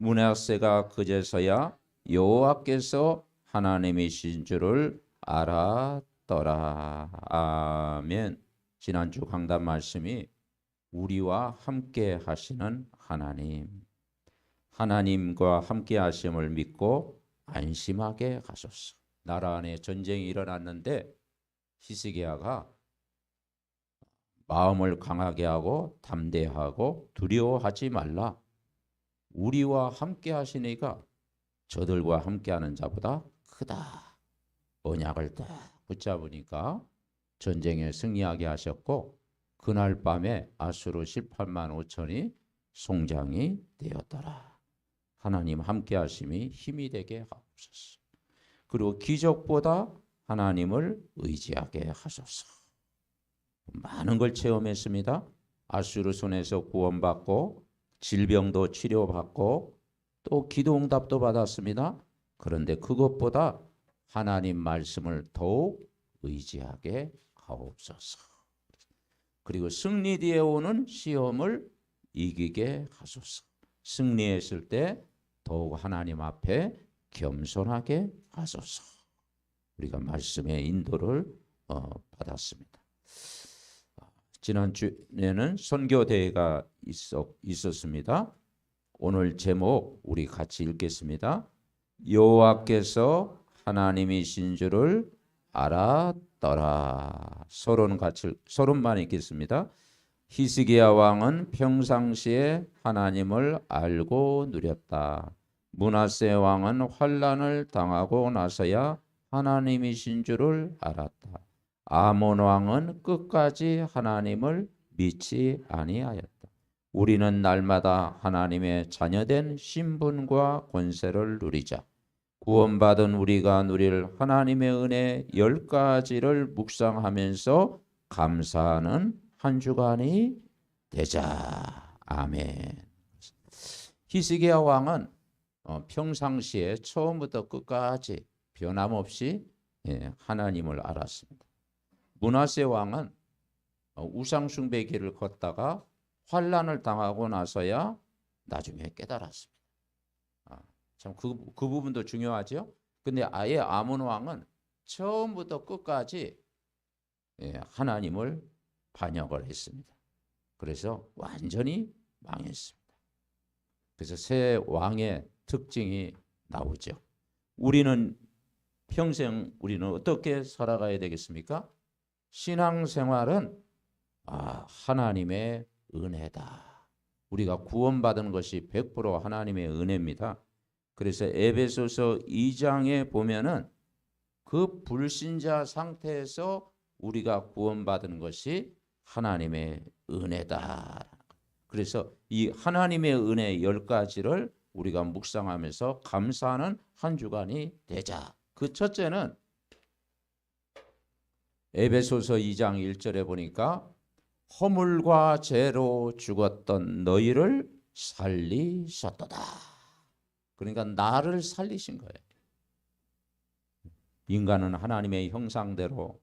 므낫세가 그제서야 여호와께서 하나님이신 줄을 알았더라. 아멘. 지난주 강단 말씀이 우리와 함께 하시는 하나님, 하나님과 함께 하심을 믿고 안심하게 하소서. 나라 안에 전쟁이 일어났는데 히스기야가 마음을 강하게 하고 담대하고 두려워하지 말라. 우리와 함께 하시니까 저들과 함께하는 자보다 크다. 언약을 딱 붙잡으니까 전쟁에 승리하게 하셨고 그날 밤에 아수르 18만 5천이 송장이 되었더라. 하나님 함께 하심이 힘이 되게 하옵소서. 그리고 기적보다 하나님을 의지하게 하소서. 많은 걸 체험했습니다. 아수르 손에서 구원받고 질병도 치료받고 또 기도 응답도 받았습니다. 그런데 그것보다 하나님 말씀을 더욱 의지하게 하옵소서. 그리고 승리 뒤에 오는 시험을 이기게 하소서. 승리했을 때 더욱 하나님 앞에 겸손하게 하소서. 우리가 말씀의 인도를 받았습니다. 지난주에는 선교대회가 있었습니다. 오늘 제목 우리 같이 읽겠습니다. 여호와께서 하나님이신 줄을 알았더라. 서론만 읽겠습니다. 히스기야 왕은 평상시에 하나님을 알고 누렸다. 므낫세 왕은 환난을 당하고 나서야 하나님이신 줄을 알았다. 아몬 왕은 끝까지 하나님을 믿지 아니하였다. 우리는 날마다 하나님의 자녀된 신분과 권세를 누리자. 구원받은 우리가 누릴 하나님의 은혜 10가지를 묵상하면서 감사하는 한 주간이 되자. 아멘. 히스기야 왕은 평상시에 처음부터 끝까지 변함없이 하나님을 알았습니다. 므낫세 왕은 우상 숭배 길을 걷다가 환난을 당하고 나서야 나중에 깨달았습니다. 참 그 부분도 중요하죠. 근데 아예 아몬 왕은 처음부터 끝까지 하나님을 반역을 했습니다. 그래서 완전히 망했습니다. 그래서 새 왕의 특징이 나오죠. 우리는 평생 어떻게 살아가야 되겠습니까? 신앙생활은 하나님의 은혜다. 우리가 구원받은 것이 100% 하나님의 은혜입니다. 그래서 에베소서 2장에 보면은 그 불신자 상태에서 우리가 구원받은 것이 하나님의 은혜다. 그래서 이 하나님의 은혜 10가지를 우리가 묵상하면서 감사하는 한 주간이 되자. 그 첫째는 에베소서 2장 1절에 보니까 허물과 죄로 죽었던 너희를 살리셨도다. 그러니까 나를 살리신 거예요. 인간은 하나님의 형상대로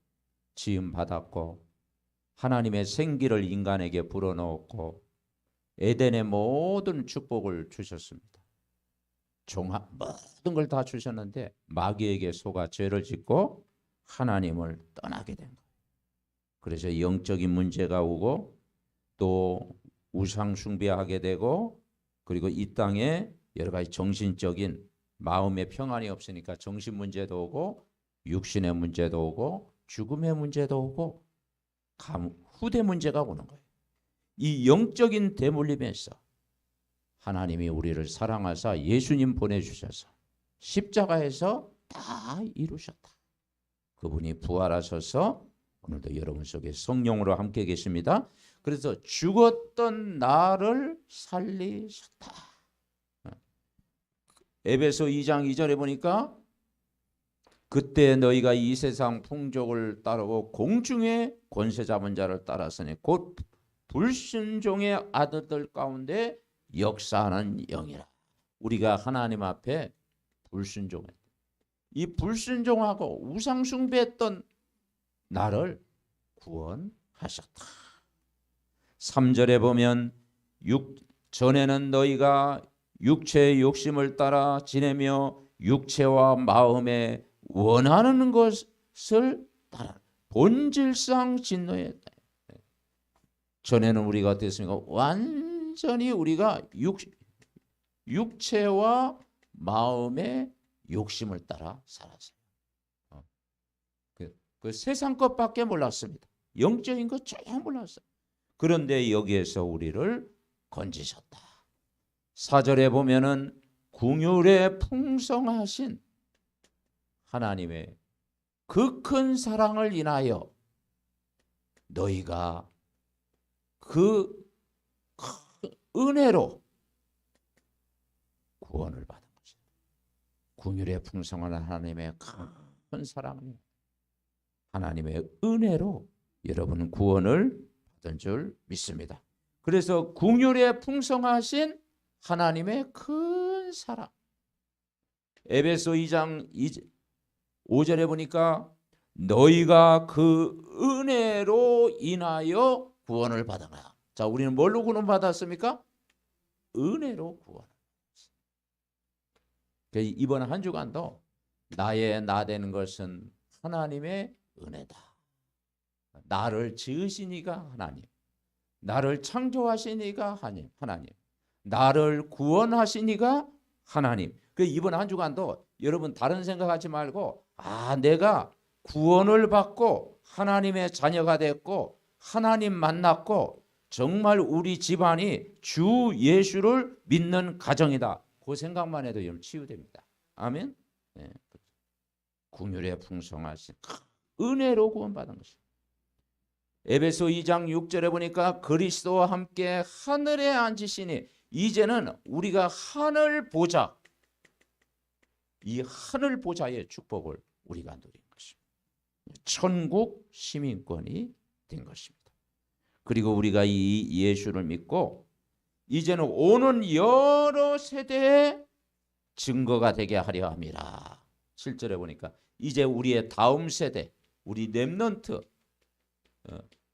지음받았고 하나님의 생기를 인간에게 불어넣었고 에덴의 모든 축복을 주셨습니다. 모든 걸 다 주셨는데 마귀에게 속아 죄를 짓고 하나님을 떠나게 된 거예요. 그래서 영적인 문제가 오고 또 우상 숭배하게 되고 그리고 이 땅에 여러 가지 정신적인 마음의 평안이 없으니까 정신 문제도 오고 육신의 문제도 오고 죽음의 문제도 오고 후대 문제가 오는 거예요. 이 영적인 대물림에서 하나님이 우리를 사랑하사 예수님 보내주셔서 십자가에서 다 이루셨다. 그분이 부활하셔서 오늘도 여러분 속에 성령으로 함께 계십니다. 그래서 죽었던 나를 살리셨다. 에베소 2장 2절에 보니까 그때 너희가 이 세상 풍족을 따르고 공중의 권세 잡은 자를 따랐으니 곧 불순종의 아들들 가운데 역사하는 영이라. 우리가 하나님 앞에 불순종했다. 이 불순종하고 우상 숭배했던 나를 구원하셨다. 3절에 보면 전에는 너희가 육체의 욕심을 따라 지내며 육체와 마음에 원하는 것을 따라 본질상 진노했다. 전에는 우리가 어땠습니까? 완전히 우리가 육체와 마음의 욕심을 따라 살았어요. 그 세상 것밖에 몰랐습니다. 영적인 것 전혀 몰랐어요. 그런데 여기에서 우리를 건지셨다. 4절에 보면은 긍휼에 풍성하신 하나님의 그 큰 사랑을 인하여 너희가 그 은혜로 구원을 받은 것이다. 긍휼에 풍성한 하나님의 큰 사랑을 하나님의 은혜로 여러분은 구원을 받은 줄 믿습니다. 그래서 긍휼에 풍성하신 하나님의 큰 사랑. 에베소 2장 5절에 보니까 너희가 그 은혜로 인하여 구원을 받아라. 자, 우리는 뭘로 구원받았습니까? 은혜로 구원. 이번 한 주간도 나의 나 되는 것은 하나님의 은혜다. 나를 지으시니가 하나님, 나를 창조하시니가 하나님, 나를 구원하시니가 하나님. 이번 한 주간도 여러분 다른 생각하지 말고 내가 구원을 받고 하나님의 자녀가 됐고 하나님 만났고 정말 우리 집안이 주 예수를 믿는 가정이다. 그 생각만 해도 여러분 치유됩니다. 아멘. 네. 긍휼에 풍성하신 은혜로 구원받은 것입니다. 에베소 2장 6절에 보니까 그리스도와 함께 하늘에 앉으시니 이제는 우리가 하늘 보좌, 이 하늘 보좌의 축복을 우리가 누린 것입니다. 천국 시민권이 된 것입니다. 그리고 우리가 이 예수를 믿고 이제는 오는 여러 세대의 증거가 되게 하려 함이라. 7절에 보니까 이제 우리의 다음 세대, 우리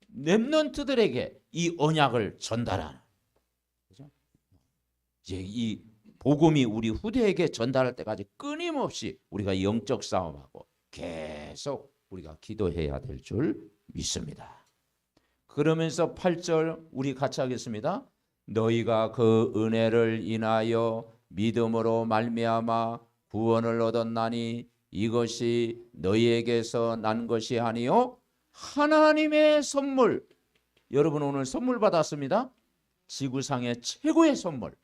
렘넌트들에게 이 언약을 전달하는, 그죠? 이제 이 복음이 우리 후대에게 전달할 때까지 끊임없이 우리가 영적 싸움하고 계속 우리가 기도해야 될 줄 믿습니다. 그러면서 8절 우리 같이 하겠습니다. 너희가 그 은혜를 인하여 믿음으로 말미암아 구원을 얻었나니 이것이 너희에게서 난 것이 아니요 하나님의 선물. 여러분 오늘 선물 받았습니다. 지구상의 최고의 선물.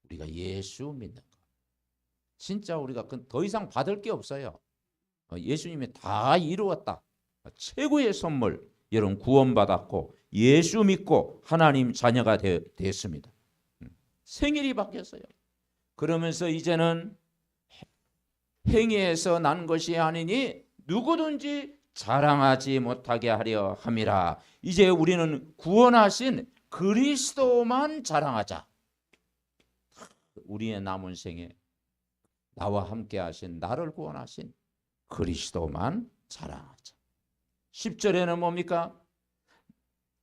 우리가 예수 믿는 것. 진짜 우리가 더 이상 받을 게 없어요. 예수님이 다 이루었다. 최고의 선물. 여러분 구원받았고 예수 믿고 하나님 자녀가 됐습니다. 생일이 바뀌었어요. 그러면서 이제는 행위에서 난 것이 아니니 누구든지 자랑하지 못하게 하려 함이라. 이제 우리는 구원하신 그리스도만 자랑하자. 우리의 남은 생에 나와 함께 하신 나를 구원하신 그리스도만 자랑하자. 10절에는 뭡니까?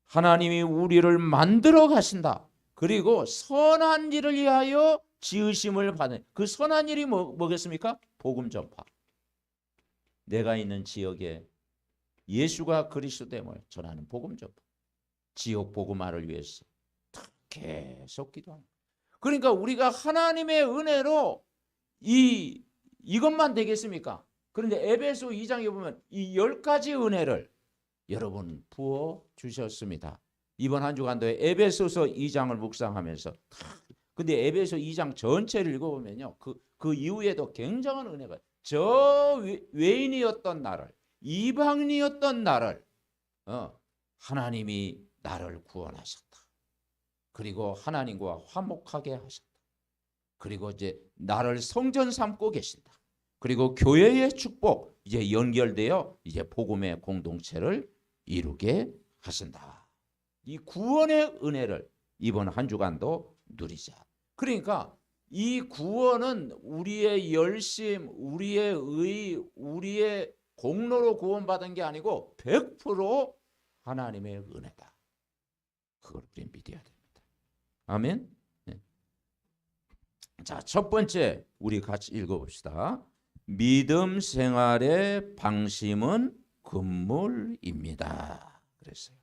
하나님이 우리를 만들어 가신다. 그리고 선한 일을 위하여 지으심을 받는 그 선한 일이 뭐겠습니까? 복음 전파. 내가 있는 지역에 예수가 그리스도됨을 전하는 복음 전파. 지역 복음화를 위해서 계속 기도합니다. 그러니까 우리가 하나님의 은혜로 이것만 되겠습니까? 그런데 에베소 2장에 보면 이 10가지 은혜를 여러분 부어 주셨습니다. 이번 한 주간도에 에베소서 2장을 묵상하면서 근데 에베소 2장 전체를 읽어보면요. 그 이후에도 굉장한 은혜가 저 외인이었던 나를 이방인이었던 나를 하나님이 나를 구원하셨다. 그리고 하나님과 화목하게 하셨다. 그리고 이제 나를 성전 삼고 계신다. 그리고 교회의 축복 이제 연결되어 이제 복음의 공동체를 이루게 하신다. 이 구원의 은혜를 이번 한 주간도 누리자. 그러니까 이 구원은 우리의 열심, 우리의 의, 우리의 공로로 구원받은 게 아니고 100% 하나님의 은혜다. 그걸 우리 믿어야 됩니다. 아멘. 네. 자, 첫 번째 우리 같이 읽어봅시다. 믿음 생활의 방심은 금물입니다. 그랬어요.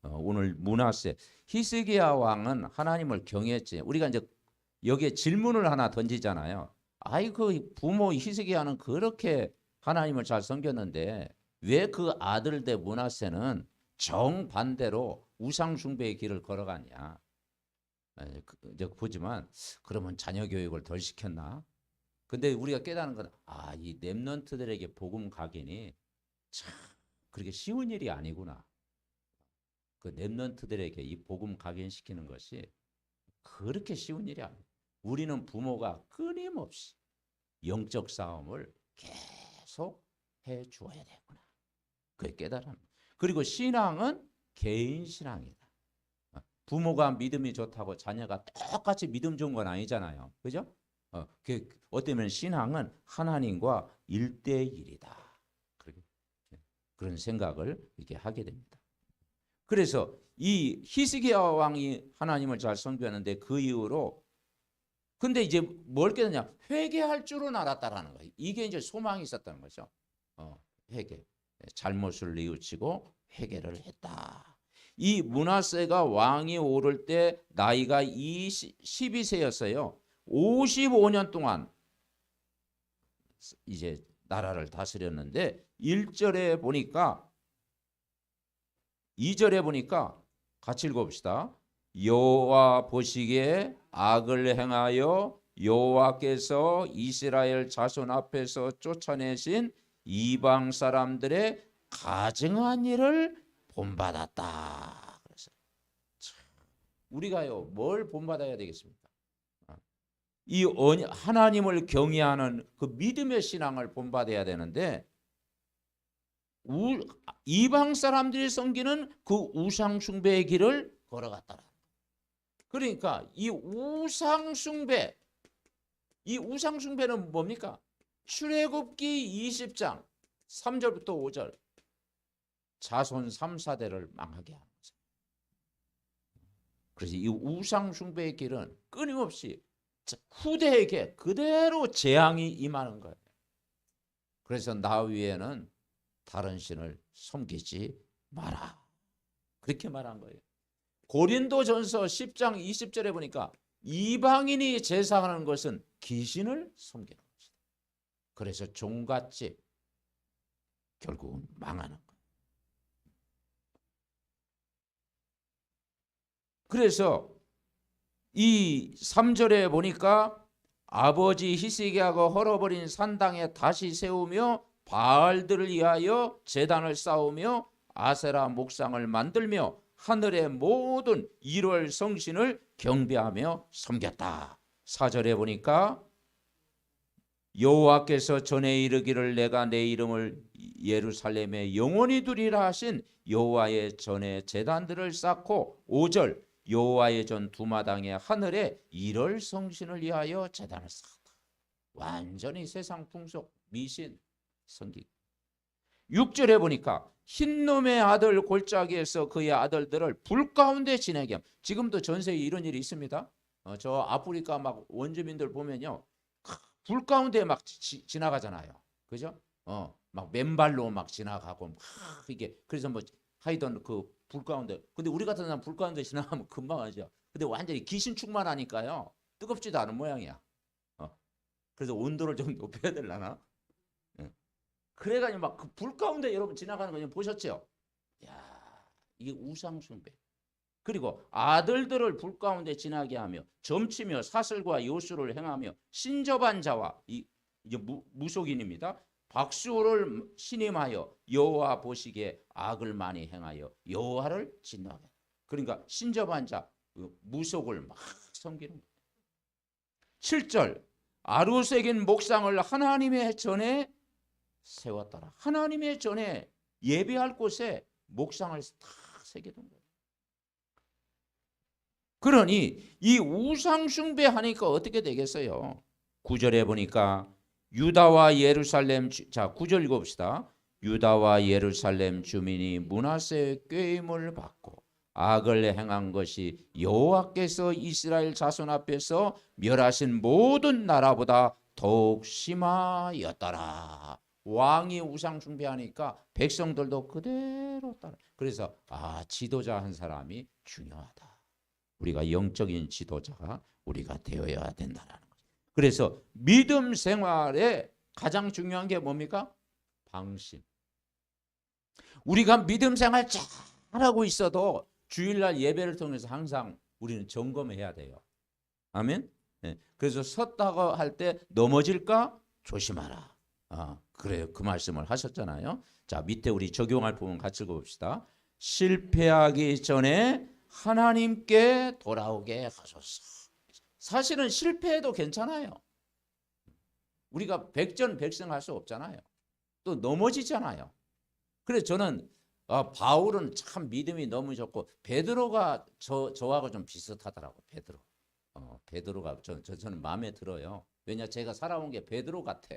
오늘 므낫세 히스기야 왕은 하나님을 경외했지. 우리가 이제 여기에 질문을 하나 던지잖아요. 아이 그 부모 히스기야는 그렇게 하나님을 잘 섬겼는데 왜 그 아들 대 므낫세는 정반대로 우상 숭배의 길을 걸어가냐. 이제 보지만 그러면 자녀 교육을 덜 시켰나? 근데 우리가 깨닫는 건 이 렘넌트들에게 복음 각인이 참 그렇게 쉬운 일이 아니구나. 그 렘넌트들에게 이 복음 각인시키는 것이 그렇게 쉬운 일이 아니에요. 우리는 부모가 끊임없이 영적 싸움을 계속 해 주어야 되구나. 그게 깨달음. 그리고 신앙은 개인 신앙이다. 부모가 믿음이 좋다고 자녀가 똑같이 믿음 좋은 건 아니잖아요. 그죠? 어쩌면 신앙은 하나님과 1대1이다. 그런 생각을 이렇게 하게 됩니다. 그래서 이 히스기야 왕이 하나님을 잘 섬겼는데 그 이후로 근데 이제 뭘 깨닫냐? 회개할 줄은 알았다라는 거예요. 이게 이제 소망이 있었다는 거죠. 회개. 잘못을 뉘우치고 회개를 했다. 이 므낫세가 왕이 오를 때 나이가 12세였어요. 55년 동안 이제 나라를 다스렸는데 1절에 보니까 2절에 보니까 같이 읽어봅시다. 여호와 보시기에 악을 행하여 여호와께서 이스라엘 자손 앞에서 쫓아내신 이방 사람들의 가증한 일을 본받았다. 그래서 우리가요 뭘 본받아야 되겠습니까? 이 하나님을 경외하는 그 믿음의 신앙을 본받아야 되는데 이방 사람들이 섬기는 그 우상 숭배의 길을 걸어갔더라. 그러니까 이 우상 숭배는 뭡니까? 출애굽기 20장 3절부터 5절 자손 3, 4대를 망하게 하는 거죠. 그래서 이 우상 숭배의 길은 끊임없이 후대에게 그대로 재앙이 임하는 거예요. 그래서 나 위에는 다른 신을 섬기지 마라. 그렇게 말한 거예요. 고린도전서 10장 20절에 보니까 이방인이 제사하는 것은 귀신을 섬기는 것이다. 그래서 종같이 결국은 망하는 거예요. 그래서 이 3절에 보니까 아버지 히스기야가 헐어버린 산당에 다시 세우며 바알들을 위하여 제단을 쌓으며 아세라 목상을 만들며 하늘의 모든 1월 성신을 경배하며 섬겼다. 4절에 보니까 여호와께서 전에 이르기를 내가 내 이름을 예루살렘에 영원히 두리라 하신 여호와의 전에 제단들을 쌓고 5절 여호와의 전 두마당에 하늘에 1월 성신을 위하여 제단을 쌓았다. 완전히 세상 풍속 미신 섬기기. 6절에 보니까 흰놈의 아들 골짜기에서 그의 아들들을 불 가운데 지내게 함. 지금도 전 세계에 이런 일이 있습니다. 저 아프리카 막 원주민들 보면요, 불 가운데 막 지나가잖아요. 그죠? 막 맨발로 막 지나가고 막 이게 그래서 뭐 하이던 그 불 가운데. 근데 우리 같은 사람 불 가운데 지나가면 금방 하죠. 근데 완전히 귀신 충만하니까요, 뜨겁지도 않은 모양이야. 그래서 온도를 좀 높여야 되려나? 그래가지고 막 그 불 가운데 여러분 지나가는 거 보셨죠? 야, 이게 우상 숭배. 그리고 아들들을 불 가운데 지나게 하며 점치며 사슬과 요술을 행하며 신접한 자와 이제 무속인입니다. 박수를 신임하여 여호와 보시기에 악을 많이 행하여 여호와를 진노하게. 그러니까 신접한 자 무속을 막 섬기는 거예요. 7절 아루새긴 목상을 하나님의 전에 세웠더라. 하나님의 전에 예배할 곳에 목상을 다 새겨둔 거예요. 그러니 이 우상 숭배하니까 어떻게 되겠어요? 9절에 보니까 유다와 예루살렘 9절 읽어봅시다. 유다와 예루살렘 주민이 므낫세의 꾀임을 받고 악을 행한 것이 여호와께서 이스라엘 자손 앞에서 멸하신 모든 나라보다 더욱 심하였더라. 왕이 우상 숭배하니까 백성들도 그대로 따라. 그래서 지도자 한 사람이 중요하다. 우리가 영적인 지도자가 우리가 되어야 된다는 거죠. 그래서 믿음 생활에 가장 중요한 게 뭡니까? 방심. 우리가 믿음 생활 잘하고 있어도 주일날 예배를 통해서 항상 우리는 점검해야 돼요. 아멘. 네. 그래서 섰다고 할 때 넘어질까 조심하라. 그래요. 그 말씀을 하셨잖아요. 자, 밑에 우리 적용할 부분 같이 읽어봅시다. 실패하기 전에 하나님께 돌아오게 하소서. 사실은 실패해도 괜찮아요. 우리가 백전백승할 수 없잖아요. 또 넘어지잖아요. 그래서 저는 바울은 참 믿음이 너무 좋고 베드로가 저하고 좀 비슷하더라고. 베드로가 저는 마음에 들어요. 왜냐 제가 살아온 게 베드로 같아.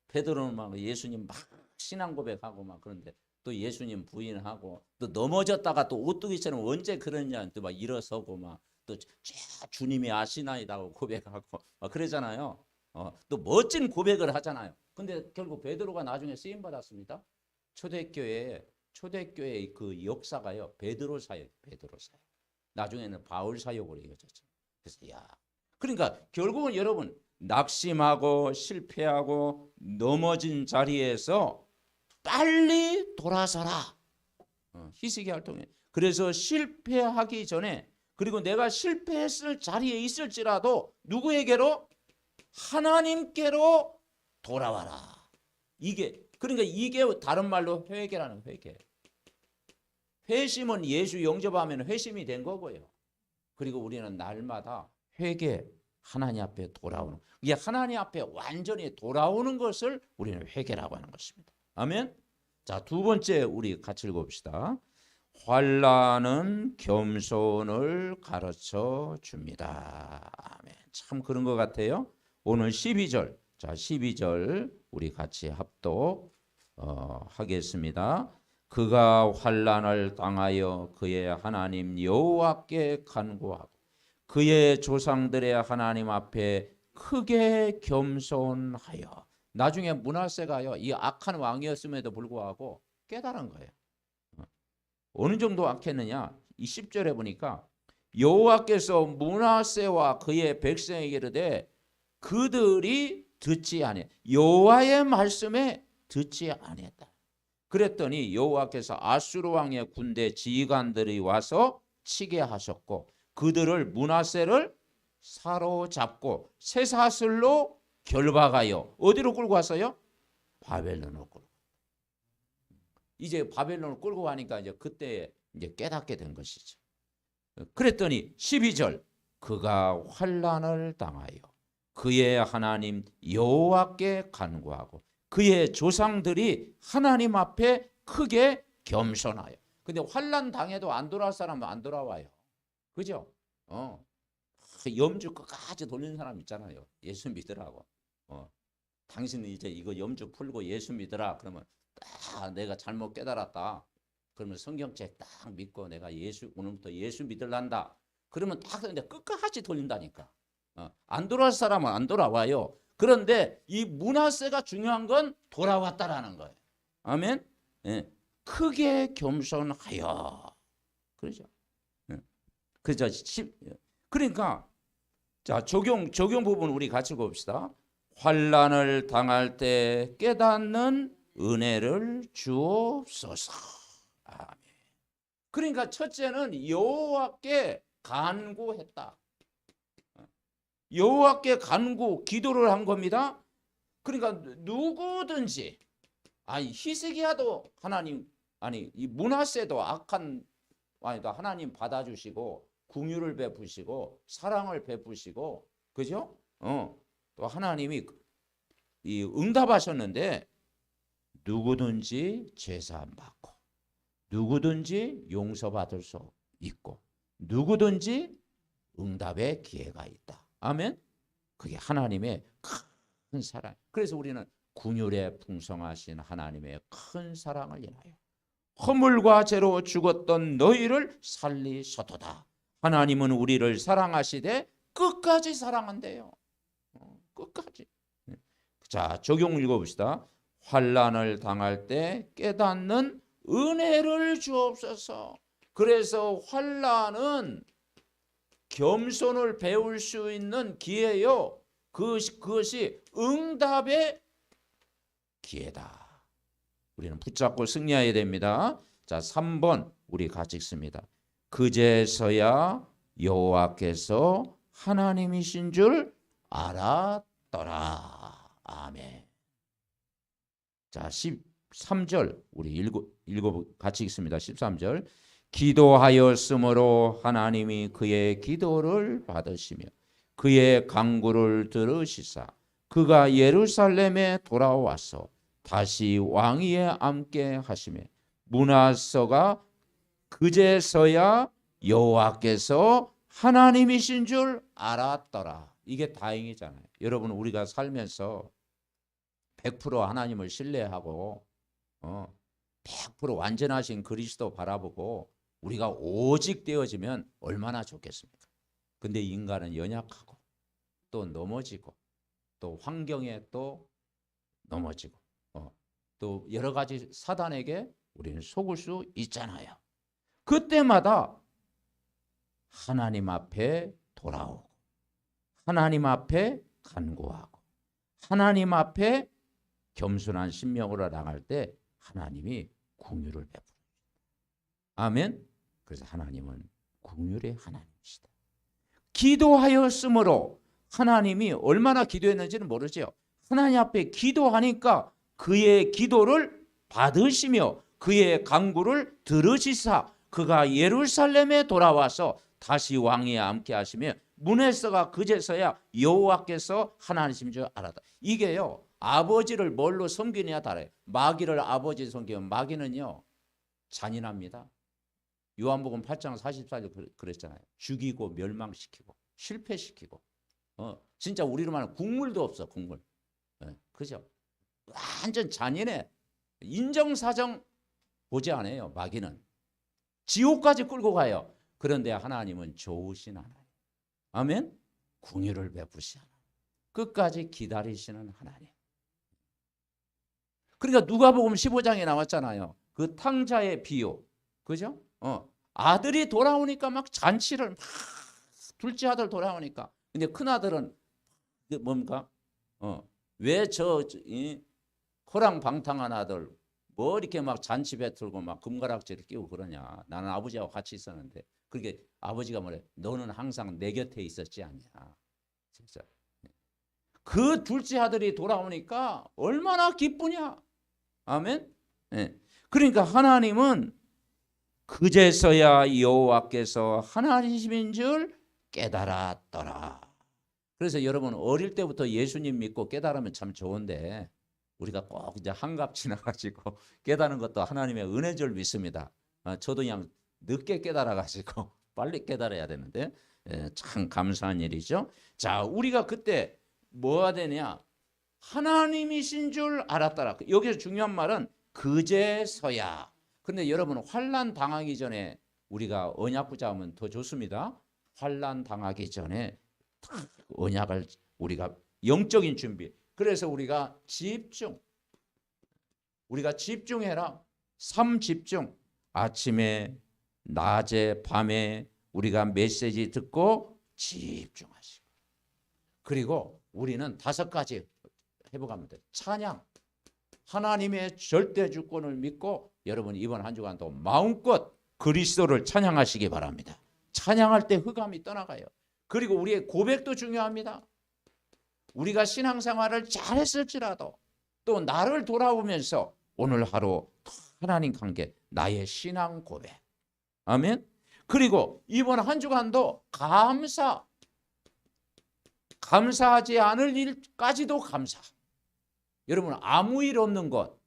베드로는 막 예수님 막 신앙 고백하고 막 그런데 또 예수님 부인하고 또 넘어졌다가 또 오뚜기처럼 언제 그러냐 또 막 일어서고 막 또 주님이 아시나이다고 고백하고 막 그러잖아요. 또 멋진 고백을 하잖아요. 근데 결국 베드로가 나중에 쓰임 받았습니다. 초대교회 그 역사가요. 베드로 사역. 나중에는 바울 사역으로 이어졌죠. 그래서 그러니까 결국은 여러분 낙심하고 실패하고 넘어진 자리에서 빨리 돌아서라. 희석의 활동에. 그래서 실패하기 전에 그리고 내가 실패했을 자리에 있을지라도 누구에게로? 하나님께로 돌아와라. 그러니까 이게 다른 말로 회개라는 회개. 회심은 예수 영접하면 회심이 된 거고요. 그리고 우리는 날마다 회개, 하나님 앞에 돌아오는. 이게 하나님 앞에 완전히 돌아오는 것을 우리는 회개라고 하는 것입니다. 아멘. 자, 두 번째 우리 같이 읽어봅시다. 환난은 겸손을 가르쳐 줍니다. 아멘. 참 그런 것 같아요. 오늘 12절. 자, 12절 우리 같이 합독 하겠습니다. 그가 환난을 당하여 그의 하나님 여호와께 간구하고 그의 조상들의 하나님 앞에 크게 겸손하여. 나중에 므낫세가요, 이 악한 왕이었음에도 불구하고 깨달은 거예요. 어느 정도 악했느냐? 이 10절에 보니까 여호와께서 므낫세와 그의 백성에게 이르되 그들이 듣지 아니해. 여호와의 말씀에 듣지 아니했다. 그랬더니 여호와께서 아수르 왕의 군대 지휘관들이 와서 치게 하셨고 그들을 므낫세를 사로잡고 쇠사슬로 결박하여 어디로 끌고 갔어요? 바벨론으로 끌고. 이제 바벨론을 끌고 가니까 이제 그때 이제 깨닫게 된 것이죠. 그랬더니 12절 그가 환난을 당하여 그의 하나님 여호와께 간구하고 그의 조상들이 하나님 앞에 크게 겸손하여. 근데 환난 당해도 안 돌아올 사람은 안 돌아와요. 그죠? 염주 끝까지 돌리는 사람 있잖아요. 예수 믿으라고. 당신은 이제 이거 염주 풀고 예수 믿으라. 그러면 딱 내가 잘못 깨달았다. 그러면 성경책 딱 믿고 내가 오늘부터 예수 믿을란다. 그러면 딱 근데 끝까지 돌린다니까. 안 돌아올 사람은 안 돌아와요. 그런데 이 므낫세가 중요한 건 돌아왔다라는 거예요. 아멘. 예. 크게 겸손하여. 그렇죠. 예. 그러니까 자 적용 부분 우리 같이 봅시다. 환난을 당할 때 깨닫는 은혜를 주옵소서. 아멘. 그러니까 첫째는 여호와께 간구했다. 여호와께 간구, 기도를 한 겁니다. 그러니까 누구든지 히스기야도 하나님 이 므낫세도 악한 왕이다 하나님 받아주시고 긍휼을 베푸시고 사랑을 베푸시고 그죠? 또 하나님이 이 응답하셨는데 누구든지 제사함 받고 누구든지 용서받을 수 있고 누구든지 응답의 기회가 있다. 아멘. 그게 하나님의 큰 사랑. 그래서 우리는 긍휼에 풍성하신 하나님의 큰 사랑을 인하여 허물과 죄로 죽었던 너희를 살리소도다. 하나님은 우리를 사랑하시되 끝까지 사랑한대요. 끝까지. 자, 적용 읽어봅시다. 환난을 당할 때 깨닫는 은혜를 주옵소서. 그래서 환난은 겸손을 배울 수 있는 기회요. 그것이 응답의 기회다. 우리는 붙잡고 승리해야 됩니다. 자, 3번 우리 같이 읽습니다. 그제서야 여호와께서 하나님이신 줄 알았더라. 아멘. 자, 13절 우리 같이 읽습니다. 13절. 기도하였으므로 하나님이 그의 기도를 받으시며 그의 간구를 들으시사 그가 예루살렘에 돌아와서 다시 왕위에 앉게 하시며 문하서가 그제서야 여호와께서 하나님이신 줄 알았더라. 이게 다행이잖아요. 여러분, 우리가 살면서 100% 하나님을 신뢰하고 100% 완전하신 그리스도 바라보고 우리가 오직 되어지면 얼마나 좋겠습니까? 근데 인간은 연약하고 또 넘어지고 또 환경에 또 넘어지고 또 여러 가지 사단에게 우리는 속을 수 있잖아요. 그때마다 하나님 앞에 돌아오고 하나님 앞에 간구하고 하나님 앞에 겸손한 심령으로 나갈 때 하나님이 긍휼을 베풀어요. 아멘. 그래서 하나님은 긍휼의 하나님이시다. 기도하였으므로 하나님이 얼마나 기도했는지는 모르죠. 하나님 앞에 기도하니까 그의 기도를 받으시며 그의 간구를 들으시사 그가 예루살렘에 돌아와서 다시 왕위에 앉게 하시며 문에서가 그제서야 여호와께서 하나님이신 줄 알았다. 이게요, 아버지를 뭘로 섬기느냐 달라요. 마귀를 아버지 섬기면 마귀는요 잔인합니다. 요한복음 8장 44절 그랬잖아요. 죽이고 멸망시키고 실패시키고 진짜 우리로 말하면 국물도 없어. 국물. 그죠? 완전 잔인해. 인정사정 보지 않아요. 마귀는 지옥까지 끌고 가요. 그런데 하나님은 좋으신 하나님. 아멘. 긍휼을 베푸시 하나님. 끝까지 기다리시는 하나님. 그러니까 누가복음 15장에 나왔잖아요. 그 탕자의 비유. 그죠? 아들이 돌아오니까 막 잔치를 막 둘째 아들 돌아오니까. 근데 큰 아들은 뭡니까? 왜 저 호랑방탕한 아들 뭐 이렇게 막 잔치 배틀고 막 금가락지를 끼고 그러냐. 나는 아버지하고 같이 있었는데. 그렇게 아버지가 뭐래? 너는 항상 내 곁에 있었지 않냐. 진짜. 그 둘째 아들이 돌아오니까 얼마나 기쁘냐. 아멘. 그러니까 하나님은 그제서야 여호와께서 하나님이신 줄 깨달았더라. 그래서 여러분 어릴 때부터 예수님 믿고 깨달으면 참 좋은데 우리가 꼭 이제 한갑 지나가지고 깨달은 것도 하나님의 은혜인 줄 믿습니다. 저도 그냥 늦게 깨달아가지고 빨리 깨달아야 되는데 참 감사한 일이죠. 자, 우리가 그때 뭐가 되냐? 하나님이신 줄 알았더라. 여기서 중요한 말은 그제서야. 그런데 여러분 환난 당하기 전에 우리가 언약 붙잡으면 더 좋습니다. 환난 당하기 전에 언약을 우리가 영적인 준비. 그래서 우리가 집중해라. 삶 집중. 아침에 낮에 밤에 우리가 메시지 듣고 집중하시고. 그리고 우리는 5가지 해보가면 돼. 찬양. 하나님의 절대 주권을 믿고 여러분 이번 한 주간도 마음껏 그리스도를 찬양하시기 바랍니다. 찬양할 때 흑암이 떠나가요. 그리고 우리의 고백도 중요합니다. 우리가 신앙생활을 잘했을지라도 또 나를 돌아보면서 오늘 하루 하나님 관계 나의 신앙 고백. 아멘. 그리고 이번 한 주간도 감사하지 않을 일까지도 감사. 여러분 아무 일 없는 것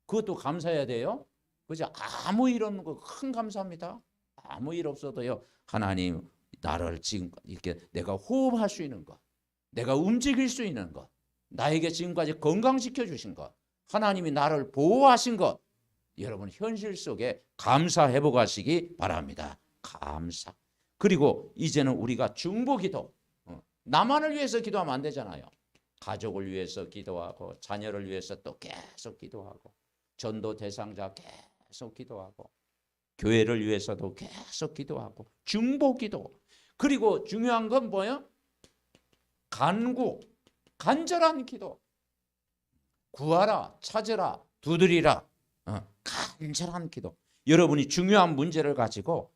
그것도 감사해야 돼요. 그죠? 아무 일 없는 거 큰 감사합니다. 아무 일 없어도요. 하나님 나를 지금 이렇게 내가 호흡할 수 있는 것, 내가 움직일 수 있는 것, 나에게 지금까지 건강시켜 주신 것, 하나님이 나를 보호하신 것, 여러분 현실 속에 감사해 보가시기 바랍니다. 감사. 그리고 이제는 우리가 중보기도, 나만을 위해서 기도하면 안 되잖아요. 가족을 위해서 기도하고 자녀를 위해서 또 계속 기도하고 전도 대상자 계속 기도하고 교회를 위해서도 계속 기도하고 중보기도. 그리고 중요한 건 뭐예요? 간구, 간절한 기도. 구하라, 찾으라, 두드리라. 간절한 기도. 여러분이 중요한 문제를 가지고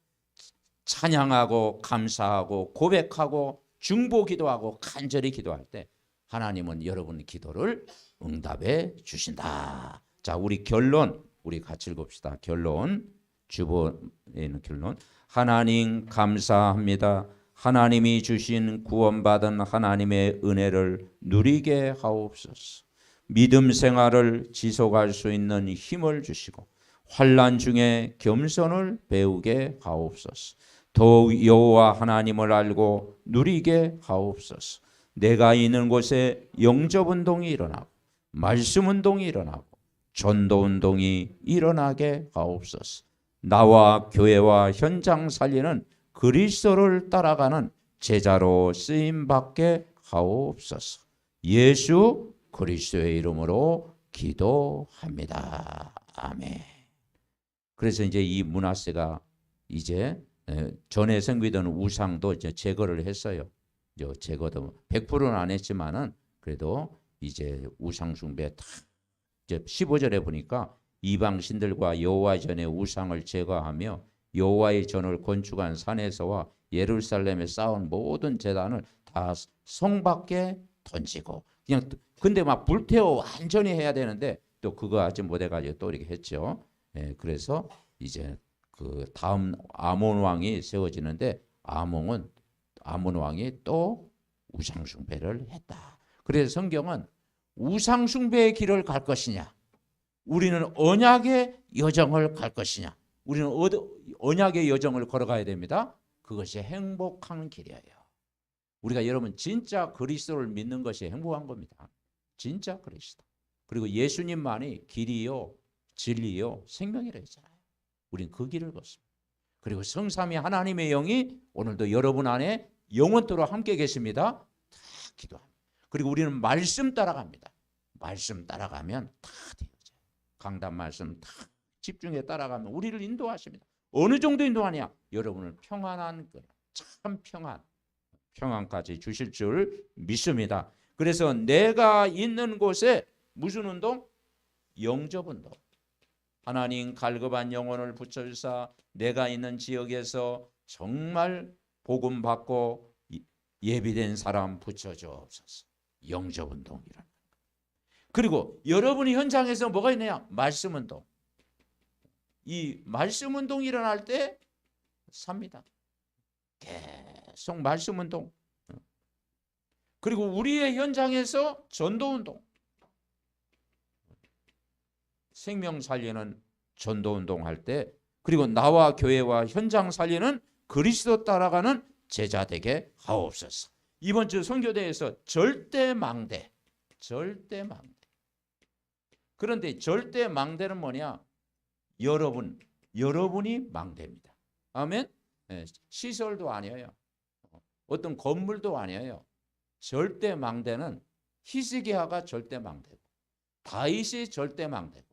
찬양하고 감사하고 고백하고 중보기도하고 간절히 기도할 때 하나님은 여러분 기도를 응답해 주신다. 자, 우리 결론, 우리 같이 읽읍시다. 결론, 주보에는 결론. 하나님 감사합니다. 하나님이 주신 구원받은 하나님의 은혜를 누리게 하옵소서. 믿음 생활을 지속할 수 있는 힘을 주시고 환난 중에 겸손을 배우게 하옵소서. 더욱 여호와 하나님을 알고 누리게 하옵소서. 내가 있는 곳에 영접운동이 일어나고 말씀운동이 일어나고 전도운동이 일어나게 하옵소서. 나와 교회와 현장 살리는 그리스도를 따라가는 제자로 쓰임받게 하옵소서. 예수 그리스도의 이름으로 기도합니다. 아멘. 그래서 이제 이 므낫세가 이제 전에 섬기던 우상도 이제 제거를 했어요. 제거도 100%는 안 했지만은 그래도 이제 우상 숭배 다 이제 15절에 보니까 이방 신들과 여호와 전의 우상을 제거하며 여호와의 전을 건축한 산에서와 예루살렘에 쌓은 모든 제단을 다 성 밖에 던지고 그냥 근데 막 불태워 완전히 해야 되는데 또 그거 하지 못해가지고 또 이렇게 했죠. 그래서 이제 그 다음 아몬 왕이 세워지는데 아몬 왕이 또 우상 숭배를 했다. 그래서 성경은 우상 숭배의 길을 갈 것이냐, 우리는 언약의 여정을 갈 것이냐, 우리는 언약의 여정을 걸어가야 됩니다. 그것이 행복한 길이에요. 우리가 여러분 진짜 그리스도를 믿는 것이 행복한 겁니다. 진짜 그리스도. 그리고 예수님만이 길이요 진리요 생명이라 했잖아요. 우린 그 길을 걷습니다. 그리고 성삼위 하나님의 영이 오늘도 여러분 안에 영원토록 함께 계십니다. 다 기도합니다. 그리고 우리는 말씀 따라갑니다. 말씀 따라가면 다 되어져요. 강단 말씀 다 집중해 따라가면 우리를 인도하십니다. 어느 정도 인도하냐? 여러분을 평안한 참 평안까지 주실 줄 믿습니다. 그래서 내가 있는 곳에 무슨 운동? 영접 운동. 하나님 갈급한 영혼을 붙여주사 내가 있는 지역에서 정말 복음 받고 예비된 사람 붙여주옵소서. 영접 운동이라는. 그리고 여러분이 현장에서 뭐가 있느냐? 말씀 운동. 이 말씀 운동이 일어날 때 삽니다. 계속 말씀 운동. 그리고 우리의 현장에서 전도 운동. 생명 살리는 전도 운동 할 때, 그리고 나와 교회와 현장 살리는 그리스도 따라가는 제자 되게 하옵소서. 이번 주 선교대에서 절대 망대. 그런데 절대 망대는 뭐냐? 여러분이 망대입니다. 아멘. 시설도 아니에요. 어떤 건물도 아니에요. 절대 망대는 히스기야가 절대 망대고, 다윗이 절대 망대고,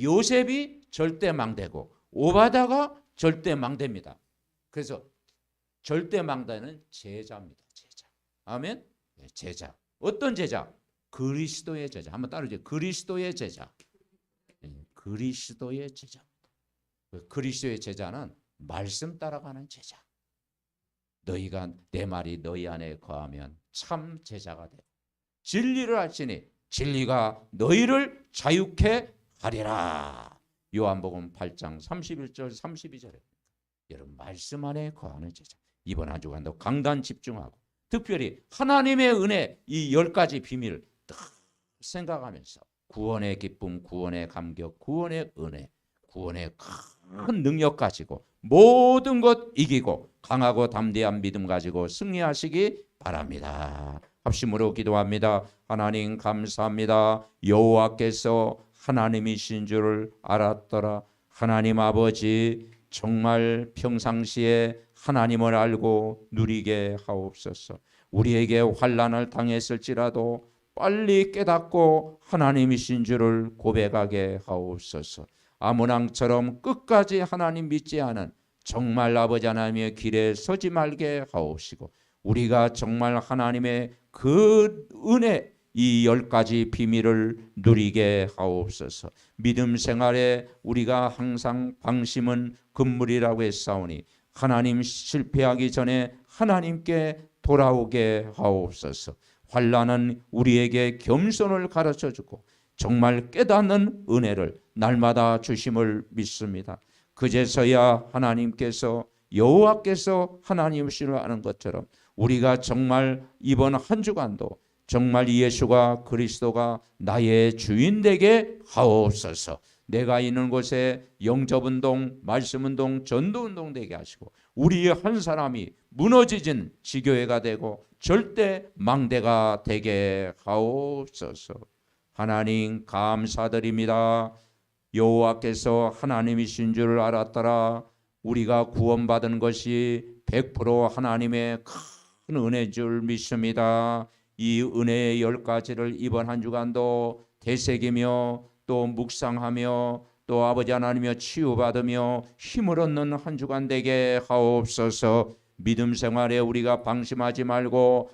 요셉이 절대 망대고, 오바다가 절대 망대입니다. 그래서 절대 망대는 제자입니다. 제자. 아멘. 제자. 어떤 제자? 그리스도의 제자. 한번 따라해주세요. 그리스도의 제자. 그리스도의 제자입니다. 그리스도의 제자는 말씀 따라가는 제자. 너희가 내 말이 너희 안에 거하면 참 제자가 되고 진리를 알지니 진리가 너희를 자유케 하리라. 요한복음 8장 31절 32절에 여러분 말씀 안에 거하는 제자. 이번 한 주간도 강단 집중하고 특별히 하나님의 은혜 이 10가지 비밀 딱 생각하면서 구원의 기쁨, 구원의 감격, 구원의 은혜, 구원의 큰 능력 가지고 모든 것 이기고 강하고 담대한 믿음 가지고 승리하시기 바랍니다. 합심으로 기도합니다. 하나님 감사합니다. 여호와께서 하나님이신 줄을 알았더라. 하나님 아버지, 정말 평상시에 하나님을 알고 누리게 하옵소서. 우리에게 환난을 당했을지라도 빨리 깨닫고 하나님이신 줄을 고백하게 하옵소서. 아므랑처럼 끝까지 하나님 믿지 않은 정말 아버지 하나님의 길에 서지 말게 하옵시고, 우리가 정말 하나님의 그 은혜, 이 10가지 비밀을 누리게 하옵소서. 믿음 생활에 우리가 항상 방심은 금물이라고 했사오니 하나님 실패하기 전에 하나님께 돌아오게 하옵소서. 환난은 우리에게 겸손을 가르쳐주고 정말 깨닫는 은혜를 날마다 주심을 믿습니다. 그제서야 하나님께서, 여호와께서 하나님이시를 아는 것처럼 우리가 정말 이번 한 주간도 정말 예수가 그리스도가 나의 주인 되게 하옵소서. 내가 있는 곳에 영접운동, 말씀운동, 전도운동 되게 하시고 우리 한 사람이 무너지진 지교회가 되고 절대 망대가 되게 하옵소서. 하나님 감사드립니다. 여호와께서 하나님이신 줄 알았더라. 우리가 구원받은 것이 100% 하나님의 큰 은혜인 줄 믿습니다. 이 은혜의 10가지를 이번 한 주간도 되새기며 또 묵상하며 또 아버지 하나님이여 치유받으며 힘을 얻는 한 주간 되게 하옵소서. 믿음 생활에 우리가 방심하지 말고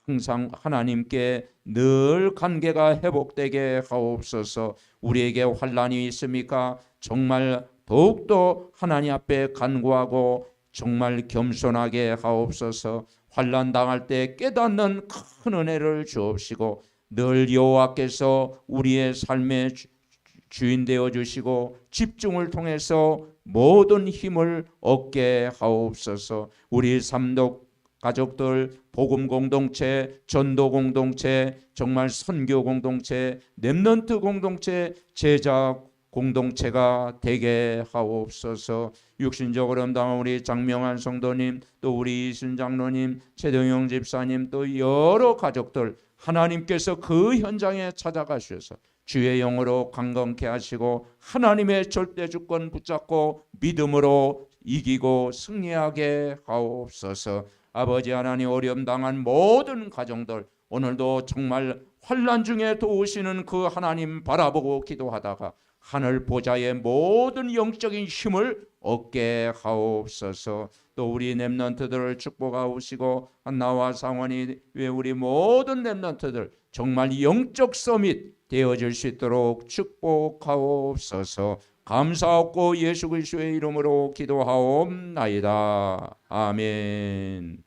항상 하나님께 늘 관계가 회복되게 하옵소서. 우리에게 환난이 있습니까? 정말 더욱더 하나님 앞에 간구하고 정말 겸손하게 하옵소서. 환난 당할 때 깨닫는 큰 은혜를 주옵시고 늘 여호와께서 우리의 삶의 주인 되어 주시고 집중을 통해서 모든 힘을 얻게 하옵소서. 우리 삼독 가족들, 복음 공동체, 전도 공동체, 정말 선교 공동체, 렘넌트 공동체, 제자 공동체가 되게 하옵소서. 육신적으로 담당한 우리 장명환 성도님, 또 우리 이순 장로님, 최동영 집사님, 또 여러 가족들 하나님께서 그 현장에 찾아가셔서 주의 영으로 강건케 하시고 하나님의 절대 주권 붙잡고 믿음으로 이기고 승리하게 하옵소서. 아버지 하나님, 어려움 당한 모든 가정들 오늘도 정말 환난 중에 도우시는 그 하나님 바라보고 기도하다가 하늘 보좌의 모든 영적인 힘을 얻게 하옵소서. 또 우리 렘넌트들을 축복하시고 나와 상원이 왜 우리 모든 렘넌트들 정말 영적 서밋 되어질 수 있도록 축복하옵소서. 감사하고 예수 그리스도의 이름으로 기도하옵나이다. 아멘.